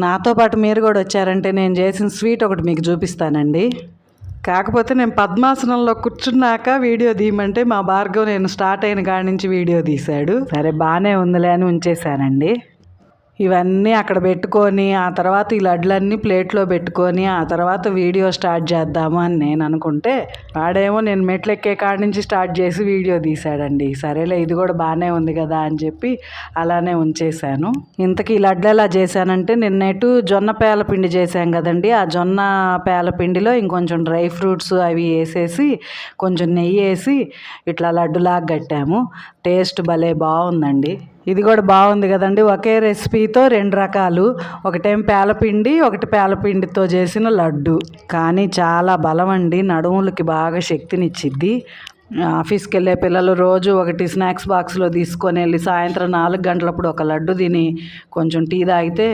నాతో పాటు మీరు కూడా వచ్చారంటే నేను చేసిన స్వీట్ ఒకటి మీకు చూపిస్తానండి. కాకపోతే నేను పద్మాసనంలో కూర్చున్నాక వీడియో తీయమంటే మా భార్గవ్ నేను స్టార్ట్ అయిన కాడి నుంచి వీడియో తీశాడు. సరే బాగానే ఉందిలే అని ఉంచేశానండి. ఇవన్నీ అక్కడ పెట్టుకొని ఆ తర్వాత ఈ లడ్లన్నీ ప్లేట్లో పెట్టుకొని ఆ తర్వాత వీడియో స్టార్ట్ చేద్దాము అని నేను అనుకుంటే వాడేమో నేను మెట్లు ఎక్కే కాడి నుంచి స్టార్ట్ చేసి వీడియో తీశాడండి. సరేలే ఇది కూడా బాగానే ఉంది కదా అని చెప్పి అలానే ఉంచేశాను. ఇంతకీ ఈ లడ్లు ఎలా చేశానంటే నిన్నటి జొన్న పేల పిండి చేశాం కదండి. ఆ జొన్న పేల పిండిలో ఇంకొంచెం డ్రై ఫ్రూట్స్ అవి వేసేసి కొంచెం నెయ్యి వేసి ఇట్లా లడ్డులాగా కట్టాము. టేస్ట్ భలే బాగుందండి. ఇది కూడా బాగుంది కదండి. ఒకే రెసిపీతో 2 రకాలు, ఒకటేం పేలపిండి ఒకటి పేలపిండితో చేసిన లడ్డు. కానీ చాలా బలం అండి, నడుములకి బాగా శక్తినిచ్చిద్ది. ఆఫీస్కి వెళ్ళే పిల్లలు రోజు ఒకటి స్నాక్స్ బాక్స్లో తీసుకొని వెళ్ళి సాయంత్రం 4 గంటలప్పుడు ఒక లడ్డు తిని కొంచెం టీ తాగితే